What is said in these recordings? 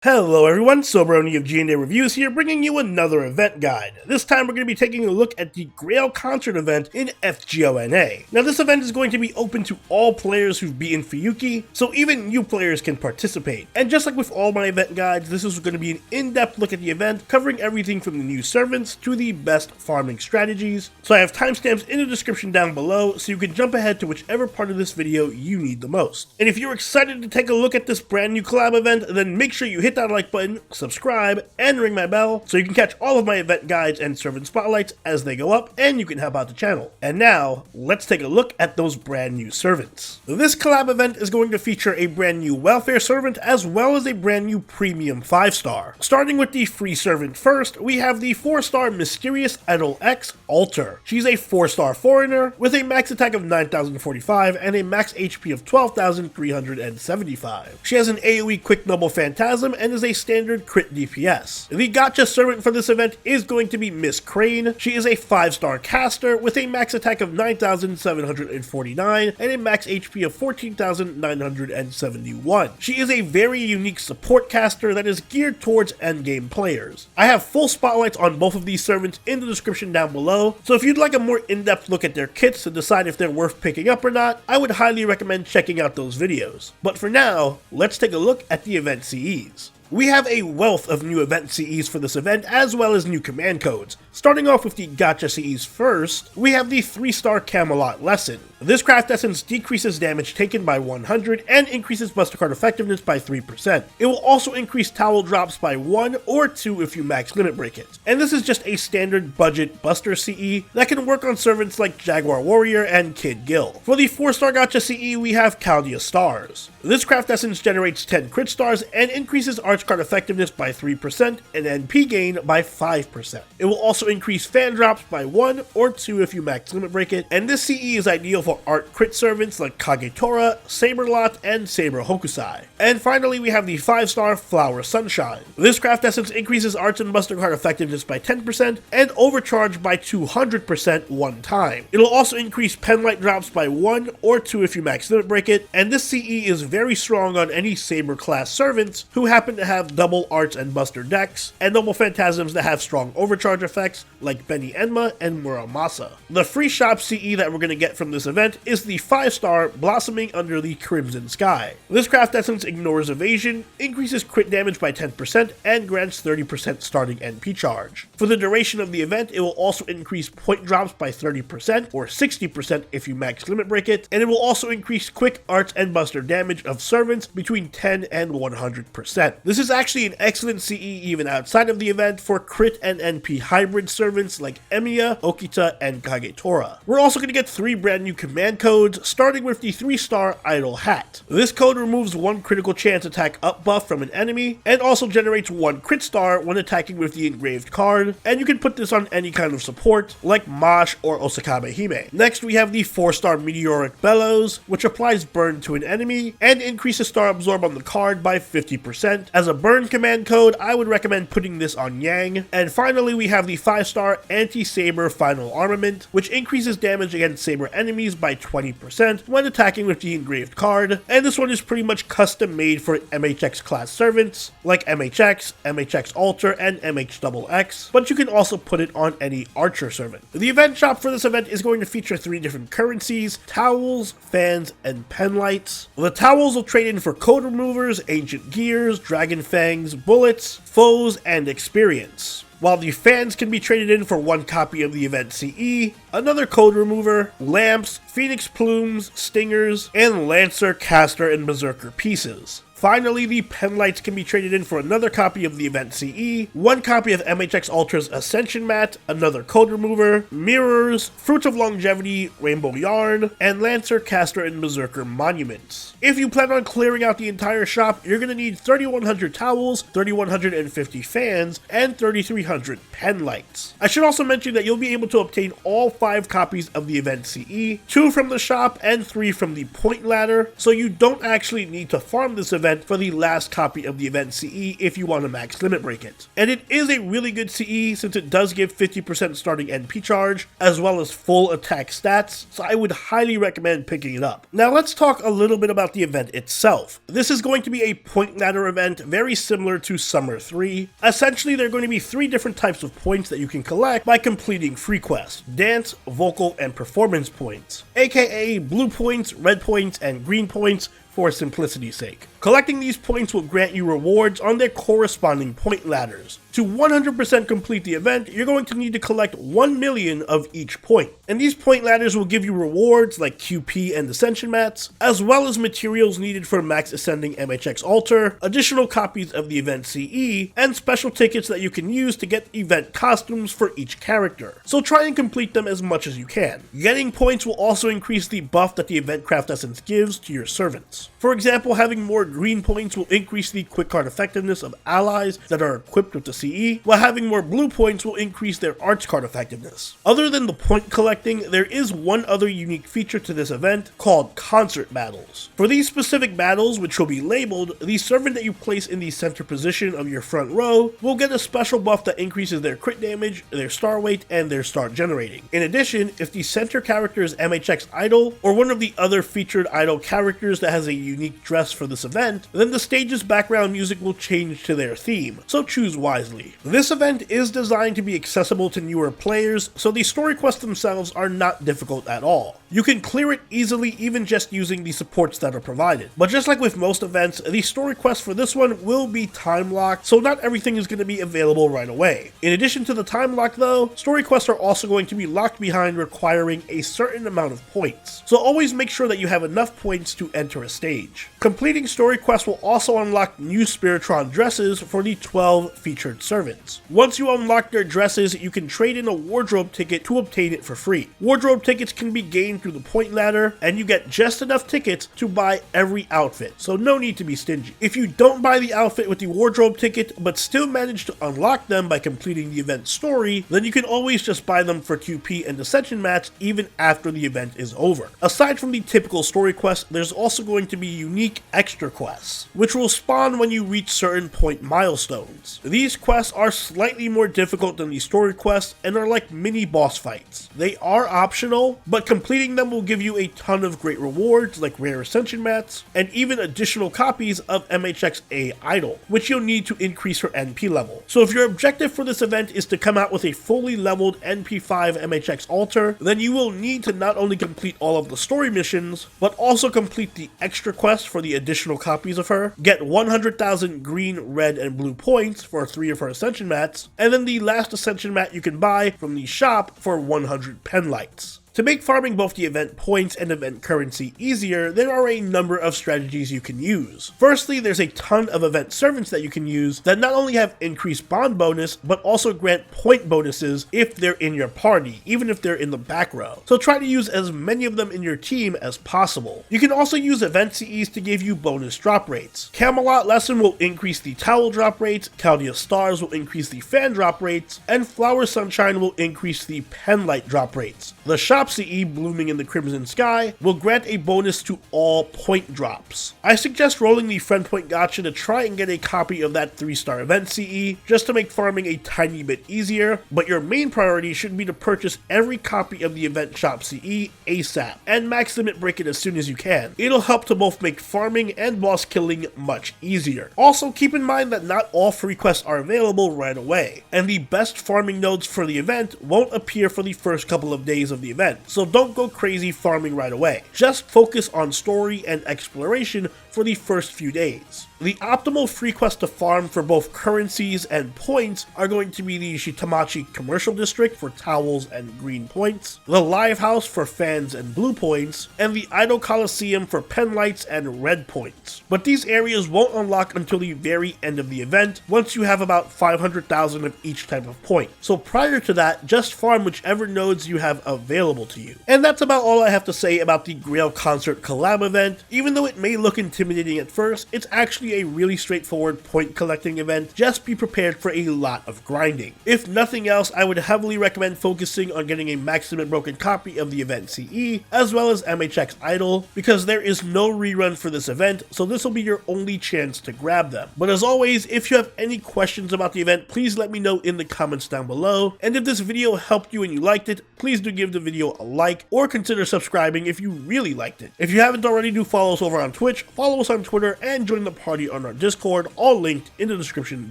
Hello everyone, Soberoni of G&A Reviews here, bringing you another event guide. This time we're going to be taking a look at the Grail concert event in FGO NA. Now this event is going to be open to all players who've beaten Fuyuki, so even new players can participate. And just like with all my event guides, this is going to be an in-depth look at the event, covering everything from the new servants to the best farming strategies. So I have timestamps in the description down below, so you can jump ahead to whichever part of this video you need the most. And if you're excited to take a look at this brand new collab event, then make sure you hit that like button, subscribe, and ring my bell so you can catch all of my event guides and servant spotlights as they go up, and you can help out the channel. And now, let's take a look at those brand new servants. This collab event is going to feature a brand new welfare servant as well as a brand new premium 5-star. Starting with the free servant first, we have the 4-star Mysterious Idol X Alter. She's a 4-star foreigner with a max attack of 9,045 and a max HP of 12,375. She has an AoE Quick Noble Phantasm and is a standard crit DPS. The gotcha servant for this event is going to be Miss Crane. She is a 5-star caster with a max attack of 9,749 and a max HP of 14,971. She is a very unique support caster that is geared towards endgame players. I have full spotlights on both of these servants in the description down below, so if you'd like a more in-depth look at their kits to decide if they're worth picking up or not, I would highly recommend checking out those videos. But for now, let's take a look at the event CEs. We have a wealth of new event CEs for this event, as well as new command codes. Starting off with the Gotcha CEs first, we have the 3-star Camelot Lesson. This craft essence decreases damage taken by 100 and increases Buster Card effectiveness by 3%. It will also increase towel drops by 1 or 2 if you max limit break it. And this is just a standard budget Buster CE that can work on servants like Jaguar Warrior and Kid Gil. For the 4-star Gotcha CE, we have Chaldia Stars. This craft essence generates 10 crit stars and increases Arch Card effectiveness by 3% and NP gain by 5%. It will also increase fan drops by 1 or 2 if you max limit break it, and this CE is ideal for art crit servants like Kagetora, Saberlot, and Saber Hokusai. And finally, we have the 5-star Flower Sunshine. This craft essence increases Arts and Buster Card effectiveness by 10% and overcharge by 200% one time. It'll also increase Penlight drops by 1 or 2 if you max limit break it, and this CE is very strong on any Saber class servants who happen to have double Arts and Buster decks, and Noble Phantasms that have strong overcharge effects like Benny Enma and Muramasa. The free shop CE that we're going to get from this event is the 5-star Blossoming Under the Crimson Sky. This craft essence ignores evasion, increases crit damage by 10%, and grants 30% starting NP charge. For the duration of the event, it will also increase point drops by 30% or 60% if you max limit break it, and it will also increase quick Arts and Buster damage of servants between 10 and 100%. This is actually an excellent CE even outside of the event for crit and NP hybrid servants like Emiya, Okita, and Kagetora. We're also going to get 3 brand new command codes, starting with the 3-star Idle Hat. This code removes 1 critical chance attack up buff from an enemy, and also generates 1 crit star when attacking with the engraved card, and you can put this on any kind of support, like Mosh or Osakabe Hime. Next, we have the 4-star Meteoric Bellows, which applies burn to an enemy, and increases star absorb on the card by 50%. As a burn command code, I would recommend putting this on Yang. And finally, we have the 5-star Anti-Saber Final Armament, which increases damage against Saber enemies by 20% when attacking with the engraved card, and this one is pretty much custom made for MHX class servants like MHX, MHX Alter, and MHXX, but you can also put it on any archer servant. The event shop for this event is going to feature 3 different currencies: towels, fans, and penlights. The towels will trade in for code removers, ancient gears, dragon fangs, bullets, foes, and experience, while the fans can be traded in for 1 copy of the event CE, another code remover, lamps, phoenix plumes, stingers, and lancer, caster, and berserker pieces. Finally, the penlights can be traded in for another copy of the event CE, 1 copy of MHX Ultra's Ascension Mat, another code remover, mirrors, Fruits of Longevity, Rainbow Yarn, and Lancer, Caster, and Berserker monuments. If you plan on clearing out the entire shop, you're going to need 3,100 towels, 3,150 fans, and 3,300 penlights. I should also mention that you'll be able to obtain all 5 copies of the event CE, 2 from the shop and 3 from the point ladder, so you don't actually need to farm this event event for the last copy of the event CE if you want to max limit break it. And it is a really good CE since it does give 50% starting NP charge, as well as full attack stats, so I would highly recommend picking it up. Now let's talk a little bit about the event itself. This is going to be a point ladder event very similar to Summer 3. Essentially, there are going to be 3 different types of points that you can collect by completing free quests: dance, vocal, and performance points, aka blue points, red points, and green points for simplicity's sake. Collecting these points will grant you rewards on their corresponding point ladders. To 100% complete the event, you're going to need to collect 1 million of each point. And these point ladders will give you rewards like QP and Ascension mats, as well as materials needed for max ascending MHX altar, additional copies of the event CE, and special tickets that you can use to get event costumes for each character. So try and complete them as much as you can. Getting points will also increase the buff that the event craft essence gives to your servants. For example, having more green points will increase the quick card effectiveness of allies that are equipped with the CE, while having more blue points will increase their arts card effectiveness. Other than the point collecting, there is one other unique feature to this event called concert battles. For these specific battles, which will be labeled, the servant that you place in the center position of your front row will get a special buff that increases their crit damage, their star weight, and their star generating. In addition, if the center character is MHX idol, or one of the other featured idol characters that has a unique dress for this event, then the stage's background music will change to their theme, so choose wisely. This event is designed to be accessible to newer players, so the story quests themselves are not difficult at all. You can clear it easily even just using the supports that are provided. But just like with most events, the story quest for this one will be time locked, so not everything is going to be available right away. In addition to the time lock though, story quests are also going to be locked behind requiring a certain amount of points. So always make sure that you have enough points to enter a stage. Completing story quests will also unlock new Spiritron dresses for the 12 featured servants. Once you unlock their dresses, you can trade in a wardrobe ticket to obtain it for free. Wardrobe tickets can be gained through the point ladder, and you get just enough tickets to buy every outfit, so no need to be stingy. If you don't buy the outfit with the wardrobe ticket, but still manage to unlock them by completing the event story, then you can always just buy them for QP and Ascension mats even after the event is over. Aside from the typical story quests, there's also going to be unique extra quests, which will spawn when you reach certain point milestones. These quests are slightly more difficult than the story quests and are like mini boss fights. They are optional, but completing them will give you a ton of great rewards like rare Ascension mats, and even additional copies of MHXA Idol, which you'll need to increase her NP level. So if your objective for this event is to come out with a fully leveled NP5 MHX altar, then you will need to not only complete all of the story missions, but also complete the extra quest for the additional copies of her, get 100,000 green, red, and blue points for 3 of her Ascension mats, and then the last Ascension mat you can buy from the shop for 100 pen lights. To make farming both the event points and event currency easier, there are a number of strategies you can use. Firstly, there's a ton of event servants that you can use that not only have increased bond bonus, but also grant point bonuses if they're in your party, even if they're in the back row. So try to use as many of them in your team as possible. You can also use event CEs to give you bonus drop rates. Camelot Lesson will increase the towel drop rates, Chaldea Stars will increase the fan drop rates, and Flower Sunshine will increase the pen light drop rates. The shop CE, Blooming in the Crimson Sky, will grant a bonus to all point drops. I suggest rolling the friend point gacha to try and get a copy of that 3-star event CE, just to make farming a tiny bit easier, but your main priority should be to purchase every copy of the event shop CE ASAP, and max limit break it as soon as you can. It'll help to both make farming and boss killing much easier. Also, keep in mind that not all free quests are available right away, and the best farming nodes for the event won't appear for the first couple of days of the event, so don't go crazy farming right away. Just focus on story and exploration for the first few days. The optimal free quest to farm for both currencies and points are going to be the Shitamachi Commercial District for towels and green points, the Live House for fans and blue points, and the Idol Coliseum for pen lights and red points. But these areas won't unlock until the very end of the event, once you have about 500,000 of each type of point. So prior to that, just farm whichever nodes you have available to you. And that's about all I have to say about the Grail Concert Collab event. Even though it may look intimidating at first, it's actually be a really straightforward point collecting event, just be prepared for a lot of grinding. If nothing else, I would heavily recommend focusing on getting a maximum broken copy of the event CE, as well as MHX Idol, because there is no rerun for this event, so this will be your only chance to grab them. But as always, if you have any questions about the event, please let me know in the comments down below, and if this video helped you and you liked it, please do give the video a like, or consider subscribing if you really liked it. If you haven't already, do follow us over on Twitch, follow us on Twitter, and join the party on our Discord, all linked in the description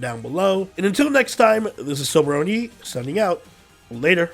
down below. And until next time, this is Soberoni, signing out. Later.